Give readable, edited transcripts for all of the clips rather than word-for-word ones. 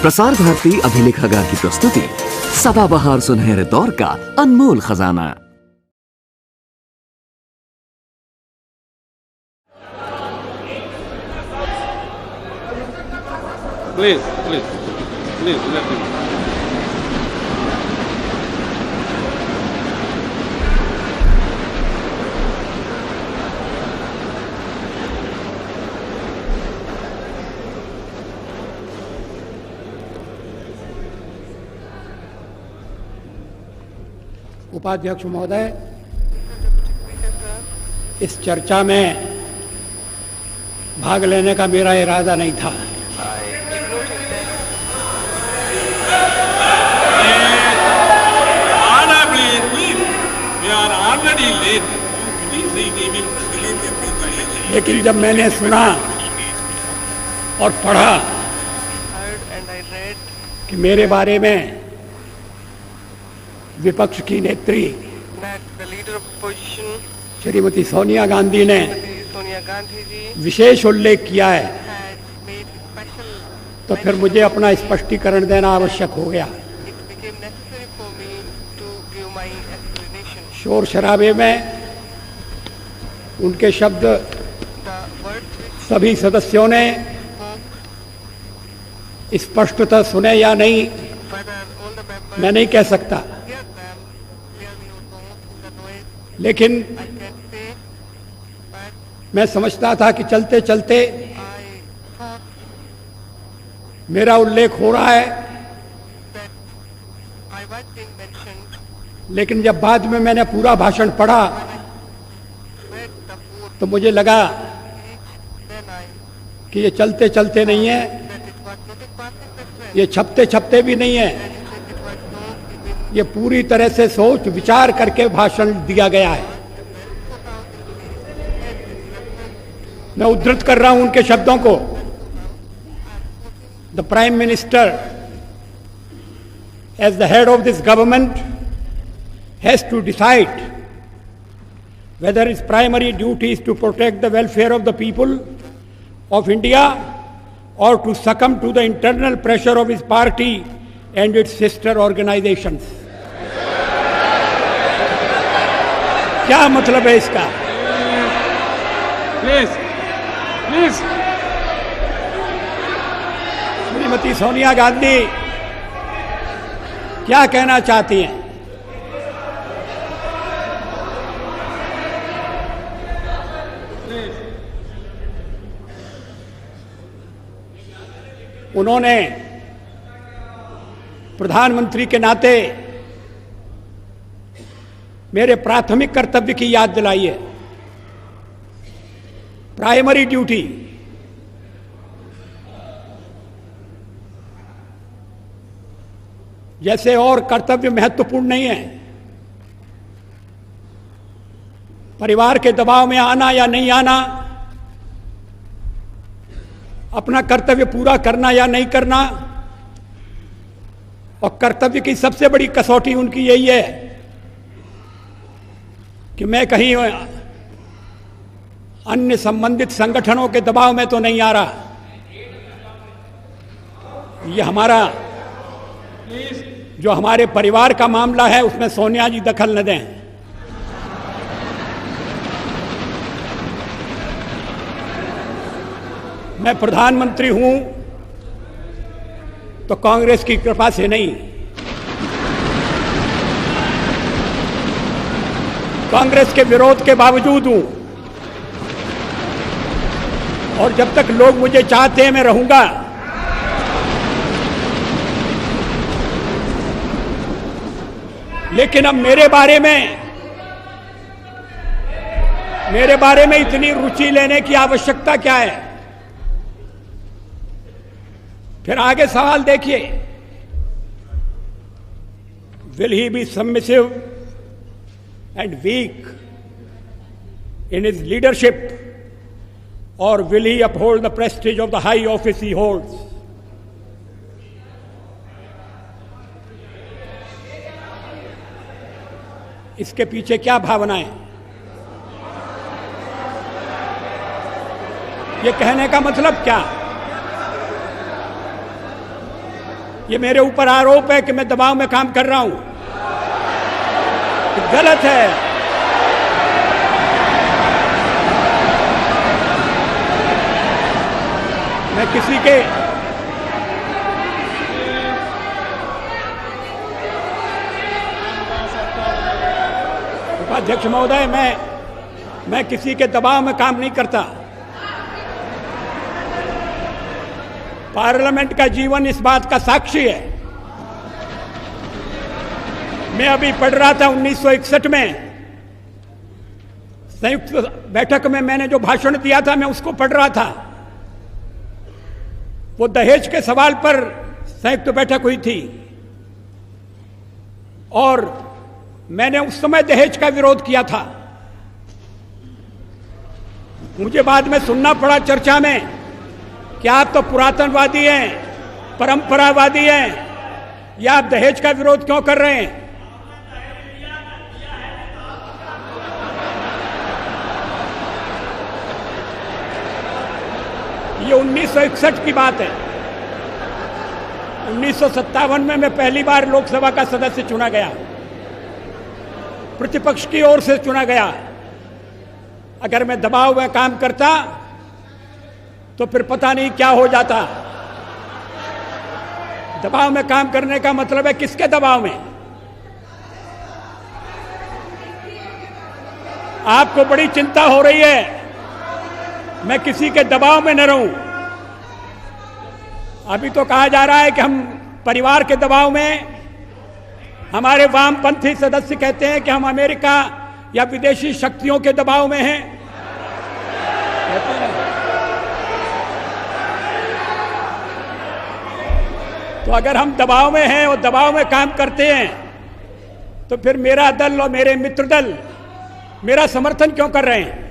प्रसार भारती अभिलेखागार की प्रस्तुति सदाबहार सुनहरे दौर का अनमोल खजाना। Please, let me. उपाध्यक्ष महोदय, इस चर्चा में भाग लेने का मेरा इरादा नहीं था। लेकिन जब मैंने सुना और पढ़ा कि मेरे बारे में विपक्ष की नेत्री श्रीमती सोनिया गांधी ने विशेष उल्लेख किया है, तो फिर मुझे अपना स्पष्टीकरण देना आवश्यक हो गया। शोर शराबे में उनके शब्द सभी सदस्यों ने स्पष्टतः सुने या नहीं, मैं नहीं कह सकता, लेकिन मैं समझता था कि चलते चलते मेरा उल्लेख हो रहा है। लेकिन जब बाद में मैंने पूरा भाषण पढ़ा तो मुझे लगा कि ये चलते चलते नहीं है, ये छपते छपते भी नहीं है, ये पूरी तरह से सोच विचार करके भाषण दिया गया है। मैं उद्धृत कर रहा हूं उनके शब्दों को। The prime minister as the head of this government has to decide whether its primary duty is to protect the welfare of the people of India or to succumb to the internal pressure of his party and its sister organizations. क्या मतलब है इसका? Please. Shrimati Sonia Gandhi क्या कहना चाहती हैं? उन्होंने प्रधानमंत्री के नाते मेरे प्राथमिक कर्तव्य की याद दिलाई है। प्राइमरी ड्यूटी, जैसे और कर्तव्य महत्वपूर्ण नहीं है, परिवार के दबाव में आना या नहीं आना, अपना कर्तव्य पूरा करना या नहीं करना, और कर्तव्य की सबसे बड़ी कसौटी उनकी यही है कि मैं कहीं अन्य संबंधित संगठनों के दबाव में तो नहीं आ रहा। ये हमारा जो हमारे परिवार का मामला है उसमें सोनिया जी दखल न दें। मैं प्रधानमंत्री हूं तो कांग्रेस की कृपा से नहीं, कांग्रेस के विरोध के बावजूद हूं, और जब तक लोग मुझे चाहते हैं मैं रहूंगा। लेकिन अब मेरे बारे में इतनी रुचि लेने की आवश्यकता क्या है? फिर आगे सवाल देखिए, will he be submissive and weak in his leadership और will he uphold the prestige of the high office he holds? इसके पीछे क्या भावनाएं? ये कहने का मतलब क्या? ये मेरे ऊपर आरोप है कि मैं दबाव में काम कर रहा हूं, गलत है। मैं किसी के उपाध्यक्ष महोदय, मैं किसी के दबाव में काम नहीं करता। पार्लियामेंट का जीवन इस बात का साक्षी है। मैं अभी पढ़ रहा था 1961 में संयुक्त बैठक में मैंने जो भाषण दिया था, मैं उसको पढ़ रहा था। वो दहेज के सवाल पर संयुक्त बैठक हुई थी और मैंने उस समय दहेज का विरोध किया था। मुझे बाद में सुनना पड़ा चर्चा में कि आप तो पुरातनवादी हैं, परंपरावादी हैं, या आप दहेज का विरोध क्यों कर रहे हैं? ये 1961 की बात है। 1957 में मैं पहली बार लोकसभा का सदस्य चुना गया, प्रतिपक्ष की ओर से चुना गया। अगर मैं दबाव में काम करता तो फिर पता नहीं क्या हो जाता। दबाव में काम करने का मतलब है किसके दबाव में? आपको बड़ी चिंता हो रही है मैं किसी के दबाव में न रहूं। अभी तो कहा जा रहा है कि हम परिवार के दबाव में, हमारे वामपंथी सदस्य कहते हैं कि हम अमेरिका या विदेशी शक्तियों के दबाव में हैं। तो अगर हम दबाव में हैं और दबाव में काम करते हैं तो फिर मेरा दल और मेरे मित्र दल मेरा समर्थन क्यों कर रहे हैं?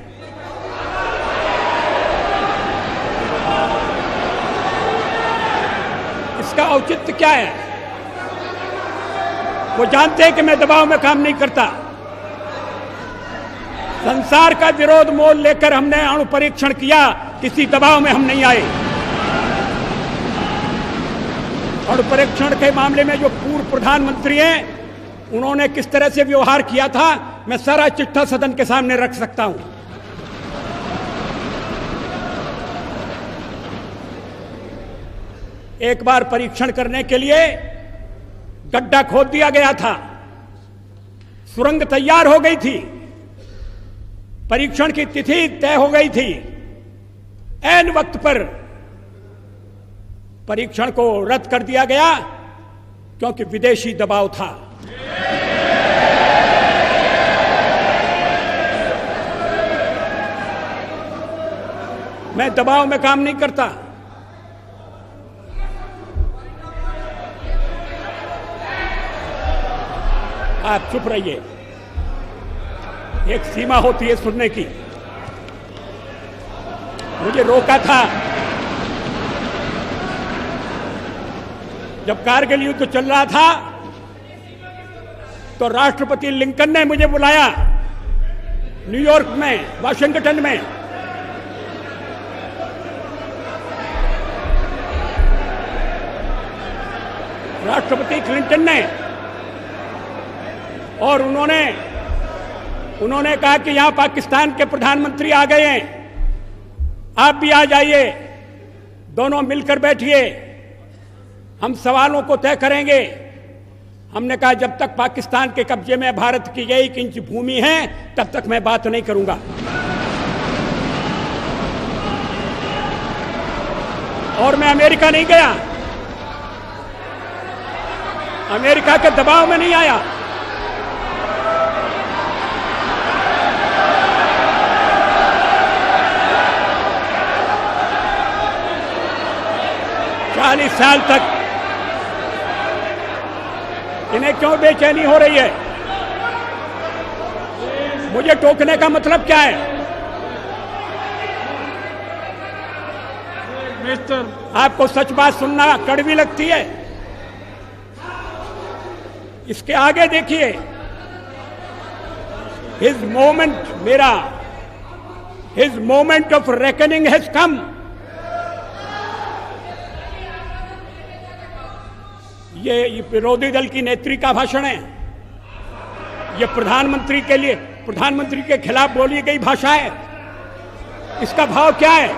इसका औचित्य क्या है? वो जानते हैं कि मैं दबाव में काम नहीं करता। संसार का विरोध मोल लेकर हमने अणु परीक्षण किया, किसी दबाव में हम नहीं आए। अणु परीक्षण के मामले में जो पूर्व प्रधानमंत्री हैं उन्होंने किस तरह से व्यवहार किया था, मैं सारा चिट्ठा सदन के सामने रख सकता हूं। एक बार परीक्षण करने के लिए गड्ढा खोद दिया गया था, सुरंग तैयार हो गई थी, परीक्षण की तिथि तय हो गई थी। ऐन वक्त पर परीक्षण को रद्द कर दिया गया क्योंकि विदेशी दबाव था। मैं दबाव में काम नहीं करता। आप चुप रहिए, एक सीमा होती है सुनने की। मुझे रोका था जब कारगिल युद्ध चल रहा था, तो राष्ट्रपति लिंकन ने मुझे बुलाया न्यूयॉर्क में, वाशिंगटन में। राष्ट्रपति क्लिंटन ने, और उन्होंने कहा कि यहां पाकिस्तान के प्रधानमंत्री आ गए हैं, आप भी आ जाइए, दोनों मिलकर बैठिए, हम सवालों को तय करेंगे। हमने कहा जब तक पाकिस्तान के कब्जे में भारत की 1 इंच भूमि है तब तक मैं बात नहीं करूंगा। और मैं अमेरिका नहीं गया, अमेरिका के दबाव में नहीं आया। चालीस साल तक इन्हें क्यों बेचैनी हो रही है? मुझे टोकने का मतलब क्या है? मिस्टर, आपको सच बात सुनना कड़वी लगती है? इसके आगे देखिए, his moment of reckoning has come. ये विरोधी दल की नेत्री का भाषण है, ये प्रधानमंत्री के लिए, प्रधानमंत्री के खिलाफ बोली गई भाषा है, इसका भाव क्या है?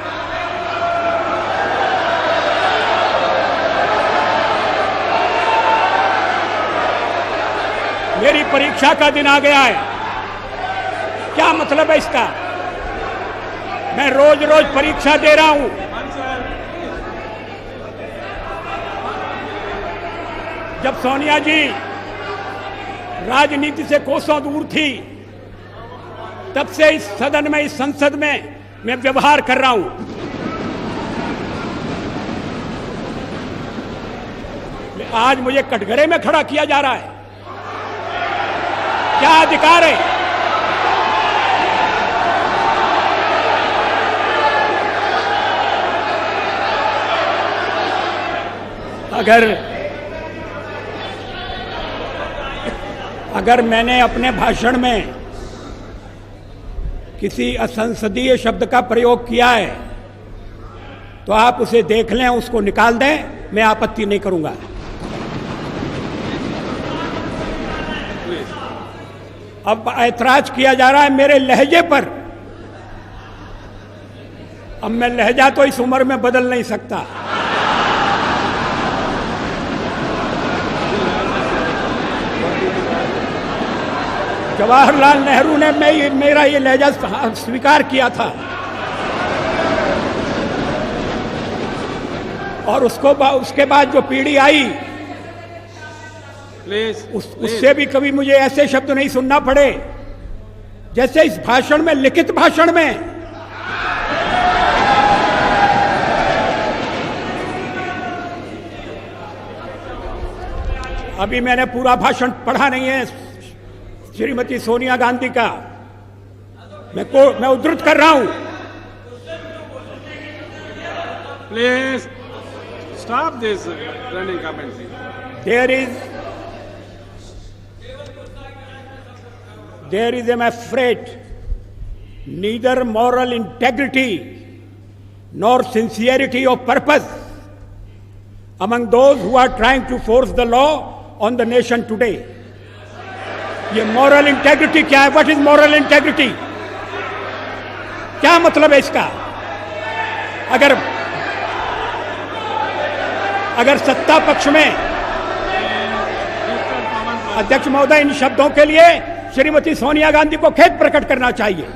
मेरी परीक्षा का दिन आ गया है, क्या मतलब है इसका? मैं रोज रोज परीक्षा दे रहा हूं। जब सोनिया जी राजनीति से कोसों दूर थी, तब से इस सदन में, इस संसद में मैं व्यवहार कर रहा हूं। आज मुझे कटघरे में खड़ा किया जा रहा है, क्या अधिकार है? अगर मैंने अपने भाषण में किसी असंसदीय शब्द का प्रयोग किया है तो आप उसे देख लें, उसको निकाल दें, मैं आपत्ति नहीं करूंगा। अब ऐतराज किया जा रहा है मेरे लहजे पर। अब मैं लहजा तो इस उम्र में बदल नहीं सकता। जवाहरलाल नेहरू ने मेरा ये लहजा स्वीकार किया था और उसके बाद जो पीढ़ी आई उससे भी कभी मुझे ऐसे शब्द नहीं सुनना पड़े जैसे इस भाषण में, लिखित भाषण में। अभी मैंने पूरा भाषण पढ़ा नहीं है श्रीमती सोनिया गांधी का, मैं उद्धृत कर रहा हूं। Please stop this running commentary. There is, I'm afraid, neither moral integrity nor sincerity of purpose among those who are trying to force the law on the nation today. ये moral integrity क्या है? What is moral integrity? क्या मतलब है इसका? अगर सत्ता पक्ष में, अध्यक्ष महोदय, इन शब्दों के लिए श्रीमती सोनिया गांधी को खेद प्रकट करना चाहिए।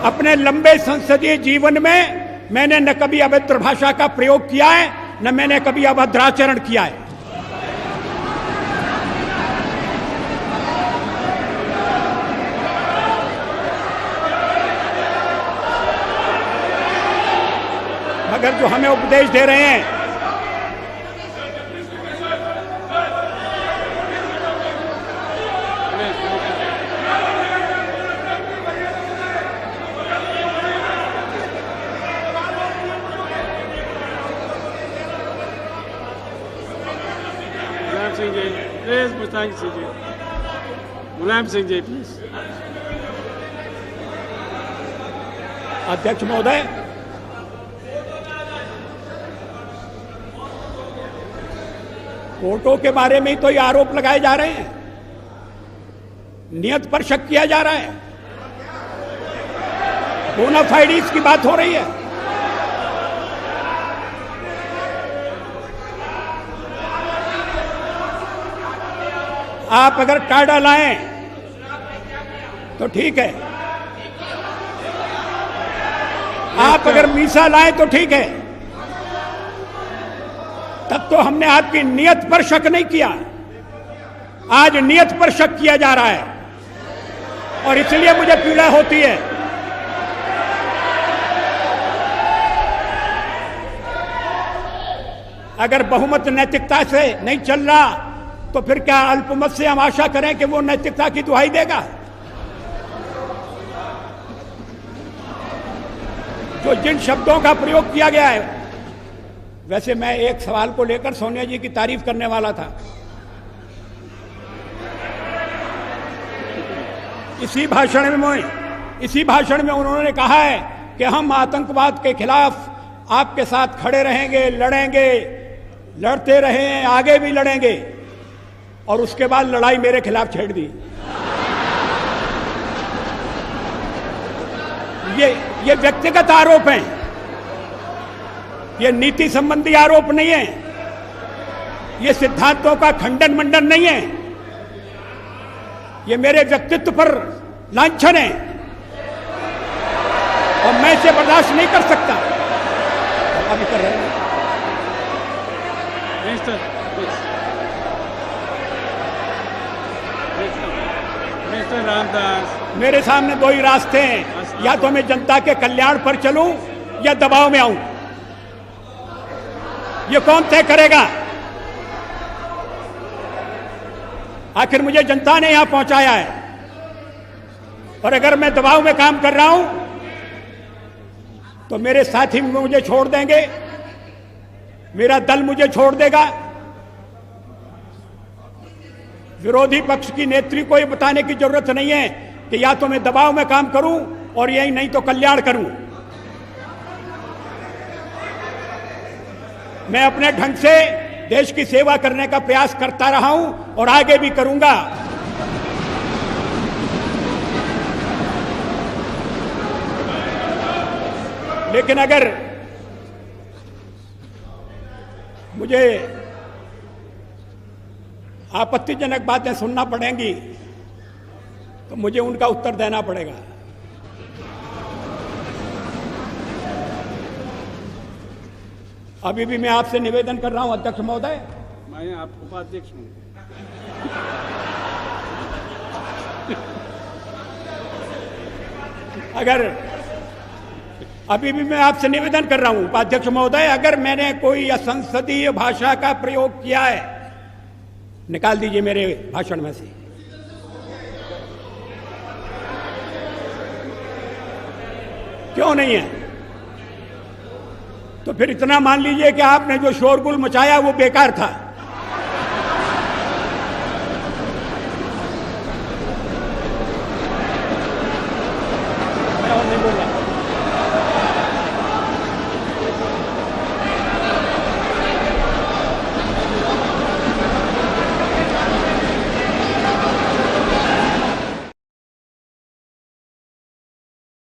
अपने लंबे संसदीय जीवन में मैंने न कभी अभद्र भाषा का प्रयोग किया है, न मैंने कभी अभद्राचरण किया है। मगर जो हमें उपदेश दे रहे हैं, मुलायम सिंह जी प्लीज। अध्यक्ष महोदय, कोर्टों के बारे में ही तो ये आरोप लगाए जा रहे हैं, नियत पर शक किया जा रहा है, बोनाफाइडीज की बात हो रही है। आप अगर टाडा लाएं तो ठीक है, आप अगर मीसा लाएं तो ठीक है, तब तो हमने आपकी नियत पर शक नहीं किया। आज नियत पर शक किया जा रहा है और इसलिए मुझे पीड़ा होती है। अगर बहुमत नैतिकता से नहीं चल रहा तो फिर क्या अल्पमत से हम आशा करें कि वो नैतिकता की दुहाई देगा? जो जिन शब्दों का प्रयोग किया गया है, वैसे मैं एक सवाल को लेकर सोनिया जी की तारीफ करने वाला था। इसी भाषण में उन्होंने कहा है कि हम आतंकवाद के खिलाफ आपके साथ खड़े रहेंगे, लड़ेंगे, लड़ते रहे हैं, आगे भी लड़ेंगे, और उसके बाद लड़ाई मेरे खिलाफ छेड़ दी। ये व्यक्तिगत आरोप हैं, ये नीति संबंधी आरोप नहीं है, ये सिद्धांतों का खंडन मंडन नहीं है, ये मेरे व्यक्तित्व पर लांछन है और मैं इसे बर्दाश्त नहीं कर सकता। अभी कर रहे हैं मिस्टर रामदास, मेरे सामने दो ही रास्ते हैं, या तो मैं जनता के कल्याण पर चलूं या दबाव में आऊं। ये कौन तय करेगा? आखिर मुझे जनता ने यहां पहुंचाया है, और अगर मैं दबाव में काम कर रहा हूं तो मेरे साथी मुझे छोड़ देंगे, मेरा दल मुझे छोड़ देगा। विरोधी पक्ष की नेत्री को ये बताने की जरूरत नहीं है कि या तो मैं दबाव में काम करूं और यही नहीं तो कल्याण करूं। मैं अपने ढंग से देश की सेवा करने का प्रयास करता रहा हूं और आगे भी करूंगा। लेकिन अगर मुझे आपत्तिजनक बातें सुनना पड़ेंगी तो मुझे उनका उत्तर देना पड़ेगा। अभी भी मैं आपसे निवेदन कर रहा हूं अध्यक्ष महोदय, मैं आप उपाध्यक्ष हूं। अगर अभी भी मैं आपसे निवेदन कर रहा हूं उपाध्यक्ष महोदय, अगर मैंने कोई असंसदीय भाषा का प्रयोग किया है, निकाल दीजिए मेरे भाषण में से। क्यों नहीं है? तो फिर इतना मान लीजिए कि आपने जो शोरगुल मचाया वो बेकार था।